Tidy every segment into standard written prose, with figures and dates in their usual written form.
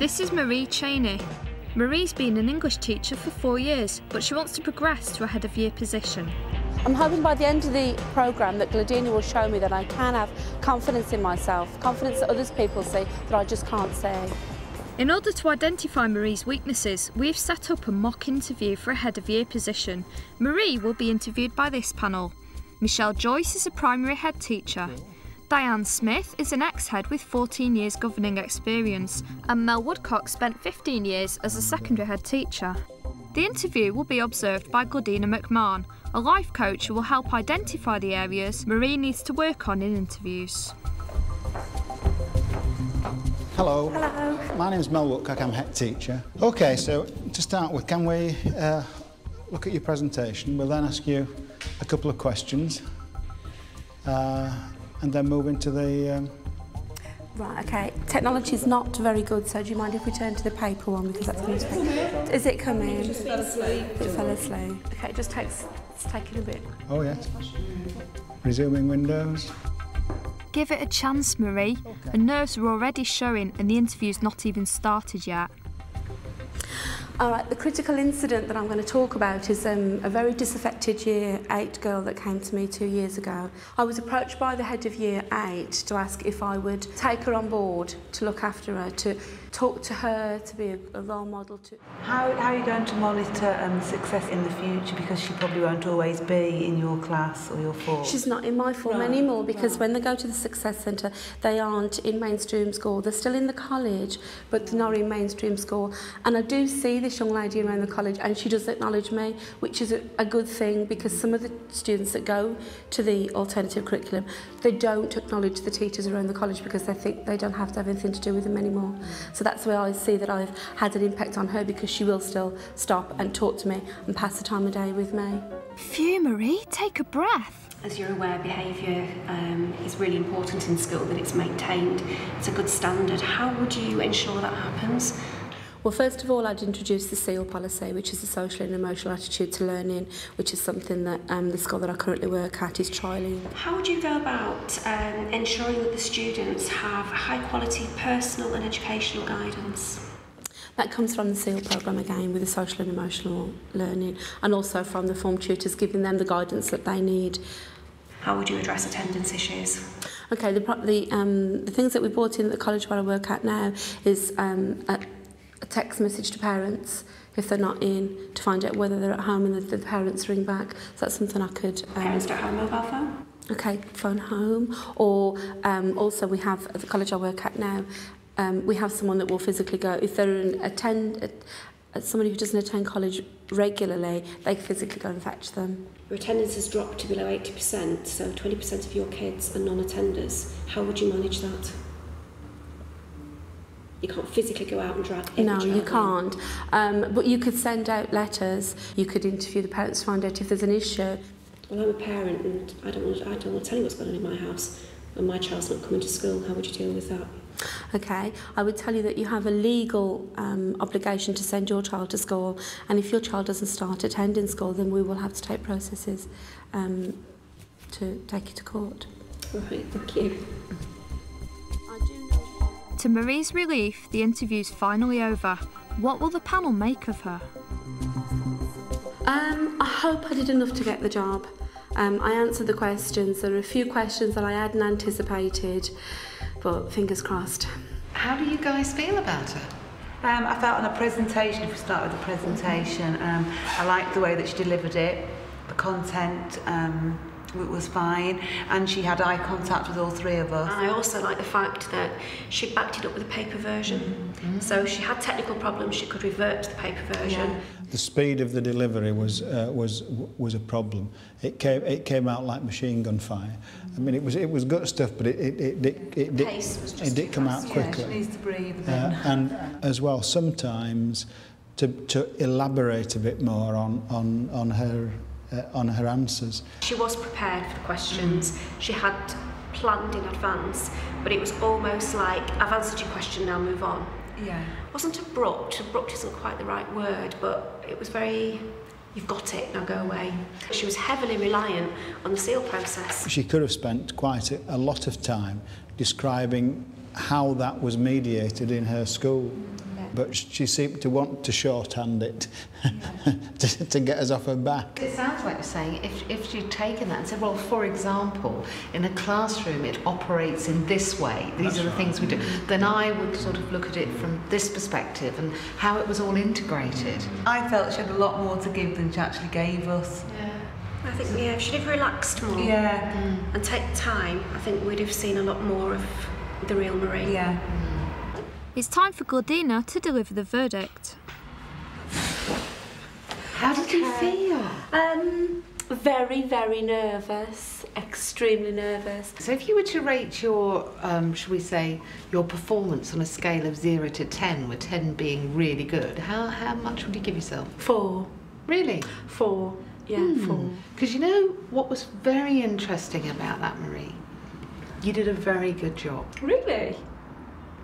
This is Marie Cheney. Marie's been an English teacher for 4 years, but she wants to progress to a head of year position. I'm hoping by the end of the programme that Gladini will show me that I can have confidence in myself, confidence that others people see that I just can't see. In order to identify Marie's weaknesses, we've set up a mock interview for a head of year position. Marie will be interviewed by this panel. Michelle Joyce is a primary head teacher. Diane Smith is an ex-head with 14 years governing experience, and Mel Woodcock spent 15 years as a secondary head teacher. The interview will be observed by Gladina McMahon, a life coach who will help identify the areas Marie needs to work on in interviews. Hello. Hello. My name's Mel Woodcock, I'm head teacher. OK, so to start with, can we look at your presentation? We'll then ask you a couple of questions and then move into the... Right, OK. Technology's not very good, so do you mind if we turn to the paper one, because that's going to take... Is it coming? It fell asleep. It fell asleep. OK, it just takes... It's taking a bit. Oh, yes. Resuming windows. Give it a chance, Marie. The nerves are already showing and the interview's not even started yet. All right, the critical incident that I'm going to talk about is a very disaffected Year 8 girl that came to me 2 years ago. I was approached by the head of Year 8 to ask if I would take her on board, to look after her, to talk to her, to be a role model. How are you going to monitor success in the future, because she probably won't always be in your class or your form? She's not in my form anymore, because when they go to the Success Centre, they aren't in mainstream school. They're still in the college, but they're not in mainstream school. And I do see this young lady around the college, and she does acknowledge me, which is a good thing, because some of the students that go to the alternative curriculum, they don't acknowledge the teachers around the college because they think they don't have to have anything to do with them anymore. So that's where I see that I've had an impact on her, because she will still stop and talk to me and pass the time of day with me. Phew, Marie, take a breath. As you're aware, behaviour is really important in school, that it's maintained. It's a good standard. How would you ensure that happens? Well, first of all, I'd introduce the SEAL policy, which is the social and emotional attitude to learning, which is something that the school that I currently work at is trialling. How would you go about ensuring that the students have high-quality personal and educational guidance? That comes from the SEAL programme again, with the social and emotional learning, and also from the form tutors, giving them the guidance that they need. How would you address attendance issues? Okay, the things that we brought in at the college where I work at now is a text message to parents if they're not in, to find out whether they're at home, and the parents ring back. So that's something I could... Parents don't have a mobile phone? Okay, phone home. Or also we have, at the college I work at now, we have someone that will physically go. If they're somebody who doesn't attend college regularly, they physically go and fetch them. Your attendance has dropped to below 80%, so 20% of your kids are non-attenders. How would you manage that? You can't physically go out and drag every child in. No, you can't. But you could send out letters. You could interview the parents to find out if there's an issue. Well, I'm a parent and I don't want to tell you what's going on in my house, and my child's not coming to school. How would you deal with that? Okay, I would tell you that you have a legal obligation to send your child to school, and if your child doesn't start attending school, then we will have to take processes to take you to court. Right, thank you. To Marie's relief, the interview's finally over. What will the panel make of her? I hope I did enough to get the job. I answered the questions. There are a few questions that I hadn't anticipated, but fingers crossed. How do you guys feel about her? I felt on a presentation, if we start with the presentation, I liked the way that she delivered it, the content, it was fine, and she had eye contact with all three of us. And I also like the fact that she backed it up with a paper version. So she had technical problems, she could revert to the paper version. Yeah. The speed of the delivery was a problem. It came out like machine gun fire. I mean, it was good stuff, but it did come out quickly. Yeah, she needs to breathe a bit. And as well, sometimes to elaborate a bit more on her answers. She was prepared for the questions. She had planned in advance, but it was almost like, I've answered your question, now move on. Yeah. It wasn't abrupt. Abrupt isn't quite the right word, but it was very, you've got it, now go away. She was heavily reliant on the SEAL process. She could have spent quite a lot of time describing how that was mediated in her school. But she seemed to want to shorthand it to get us off her back. It sounds like you're saying if she'd taken that and said, well, for example, in a classroom it operates in this way, these are the things we do, then I would sort of look at it from this perspective and how it was all integrated. I felt she had a lot more to give than she actually gave us. I think, yeah, if she'd have relaxed more and take time, I think we'd have seen a lot more of the real Marie. Yeah. It's time for Gordina to deliver the verdict. How did you feel? Very, very nervous, extremely nervous. So if you were to rate your, should we say, your performance on a scale of 0 to 10, with 10 being really good, how much would you give yourself? 4. Really? 4. Yeah, 4. Because you know what was very interesting about that, Marie? You did a very good job. Really?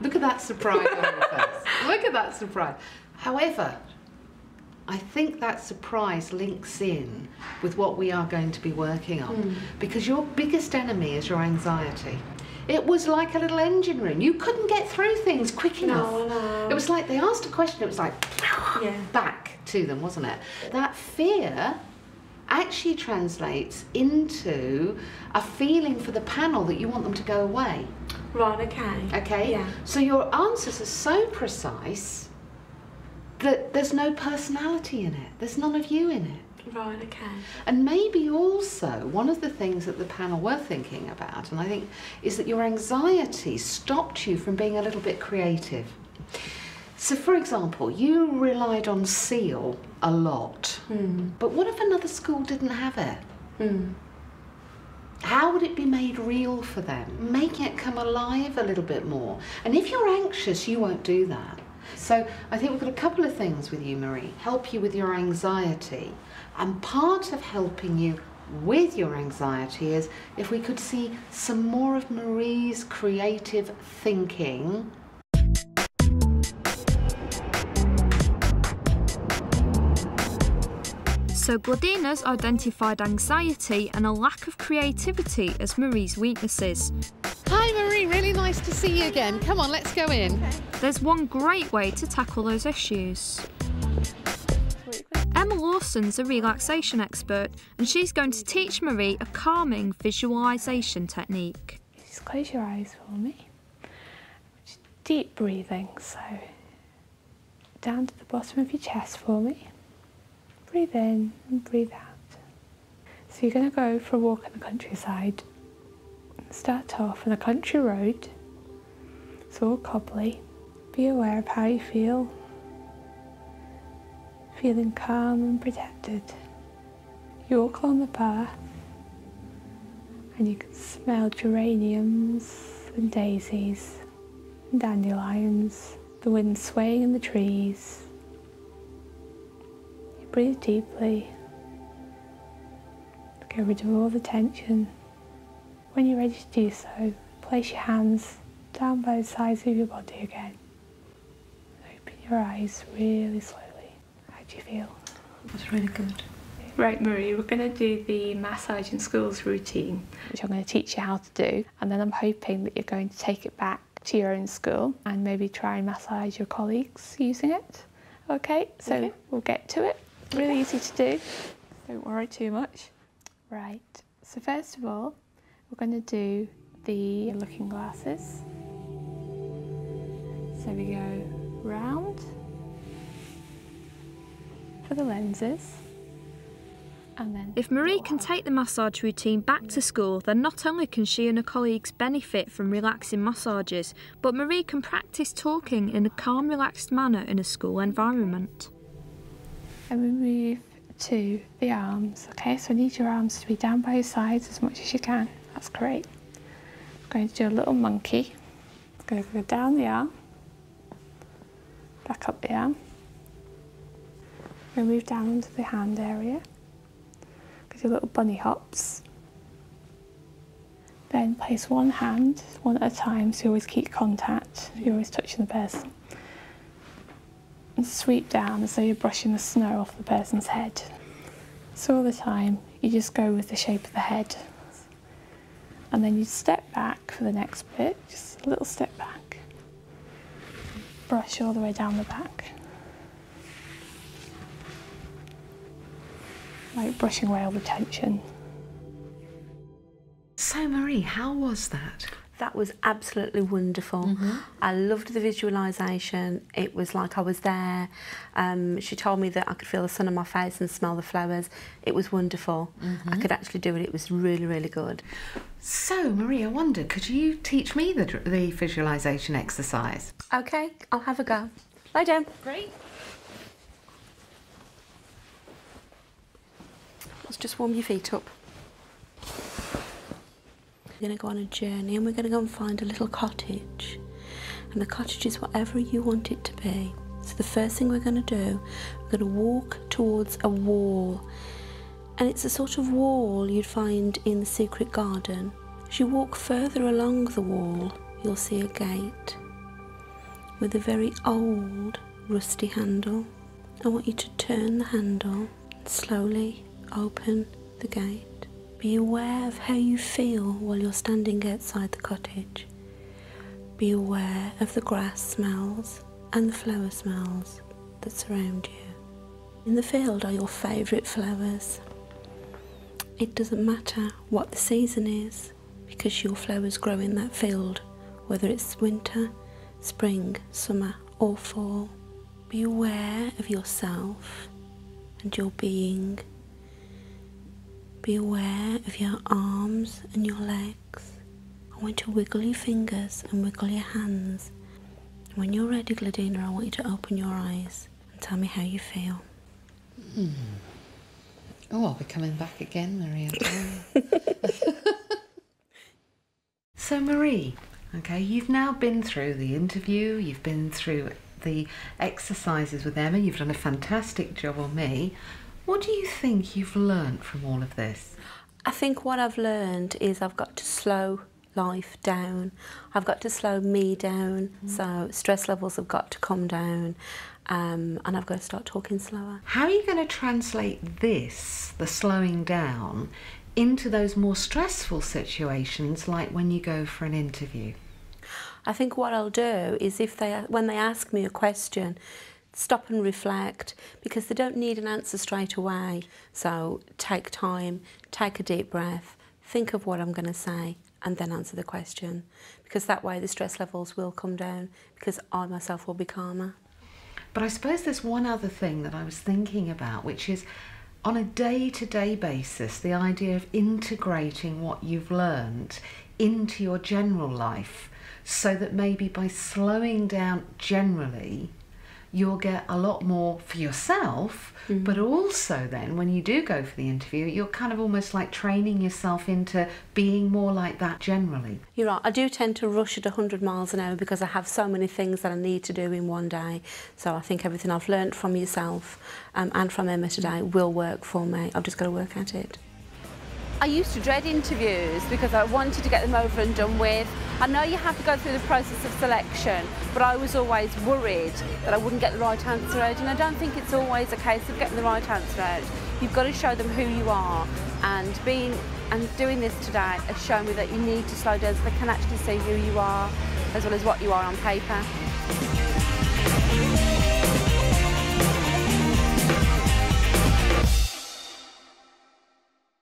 Look at that surprise on your face. Look at that surprise. However, I think that surprise links in with what we are going to be working on, because your biggest enemy is your anxiety. It was like a little engine room. You couldn't get through things quick enough. No. It was like they asked a question, it was like back to them, wasn't it? That fear actually translates into a feeling for the panel that you want them to go away. Right, okay. Okay? Yeah. So your answers are so precise that there's no personality in it. There's none of you in it. Right, okay. And maybe also one of the things that the panel were thinking about, and I think, is that your anxiety stopped you from being a little bit creative. So for example, you relied on SEAL a lot, but what if another school didn't have it? How would it be made real for them? Making it come alive a little bit more. And if you're anxious, you won't do that. So I think we've got a couple of things with you, Marie. Help you with your anxiety. And part of helping you with your anxiety is if we could see some more of Marie's creative thinking. So Gordina's identified anxiety and a lack of creativity as Marie's weaknesses. Hi Marie, really nice to see you again. Come on, let's go in. There's one great way to tackle those issues. Emma Lawson's a relaxation expert and she's going to teach Marie a calming visualisation technique. Just close your eyes for me. Just deep breathing, so down to the bottom of your chest for me. Breathe in and breathe out. So you're going to go for a walk in the countryside. Start off on a country road. It's all cobbly. Be aware of how you feel. Feeling calm and protected. You walk along the path and you can smell geraniums and daisies and dandelions, the wind swaying in the trees. You breathe deeply. Get rid of all the tension. When you're ready to do so, place your hands down by the sides of your body again. Open your eyes really slowly. How do you feel? That's really good. Right, Marie, we're going to do the massage in schools routine, which I'm going to teach you how to do, and then I'm hoping that you're going to take it back to your own school and maybe try and massage your colleagues using it. Okay, so we'll get to it. Really easy to do. Don't worry too much. Right, so first of all, we're going to do the looking glasses. So we go round for the lenses. And then If Marie can take the massage routine back to school, then not only can she and her colleagues benefit from relaxing massages, but Marie can practice talking in a calm, relaxed manner in a school environment. And we move to the arms, okay? So I need your arms to be down by your sides as much as you can. That's great. I'm going to do a little monkey. I'm going to go down the arm, back up the arm. I'm going to move down into the hand area. Do little bunny hops. Then place one hand, one at a time, so you always keep contact, you're always touching the person. And sweep down as though you're brushing the snow off the person's head. So all the time, you just go with the shape of the head. And then you step back for the next bit, just a little step back. brush all the way down the back. Like brushing away all the tension. So Marie, how was that? That was absolutely wonderful. I loved the visualisation. It was like I was there. She told me that I could feel the sun on my face and smell the flowers. It was wonderful. I could actually do it. It was really, really good. So Marie, I wonder, could you teach me the visualisation exercise? Okay, I'll have a go. Lie down. Great. Let's just warm your feet up. We're going to go on a journey and we're going to go and find a little cottage. And the cottage is whatever you want it to be. So the first thing we're going to do, we're going to walk towards a wall. And it's a sort of wall you'd find in the secret garden. As you walk further along the wall, you'll see a gate with a very old, rusty handle. I want you to turn the handle and slowly open the gate. Be aware of how you feel while you're standing outside the cottage. Be aware of the grass smells and the flower smells that surround you. In the field are your favourite flowers. It doesn't matter what the season is because your flowers grow in that field, whether it's winter, spring, summer or fall. Be aware of yourself and your being. Be aware of your arms and your legs. I want you to wiggle your fingers and wiggle your hands. And when you're ready, Gladina, I want you to open your eyes and tell me how you feel. Oh, I'll be coming back again, Marie, I'll tell you. So Marie, okay, you've now been through the interview, you've been through the exercises with Emma, you've done a fantastic job on me. What do you think you've learnt from all of this? I think what I've learned is I've got to slow life down. I've got to slow me down, so stress levels have got to come down, and I've got to start talking slower. How are you going to translate this, the slowing down, into those more stressful situations like when you go for an interview? I think what I'll do is when they ask me a question, stop and reflect, because they don't need an answer straight away. So take time, take a deep breath, think of what I'm going to say and then answer the question, because that way the stress levels will come down, because I myself will be calmer. But I suppose there's one other thing that I was thinking about, which is on a day-to-day basis, the idea of integrating what you've learned into your general life, so that maybe by slowing down generally, you'll get a lot more for yourself, but also then when you do go for the interview, you're kind of almost like training yourself into being more like that generally. You're right, I do tend to rush at 100 miles an hour because I have so many things that I need to do in one day. So I think everything I've learnt from yourself and from Emma today will work for me. I've just got to work at it. I used to dread interviews because I wanted to get them over and done with. I know you have to go through the process of selection, but I was always worried that I wouldn't get the right answer out, and I don't think it's always a case of getting the right answer out. You've got to show them who you are, and doing this today has shown me that you need to slow down so they can actually see who you are as well as what you are on paper.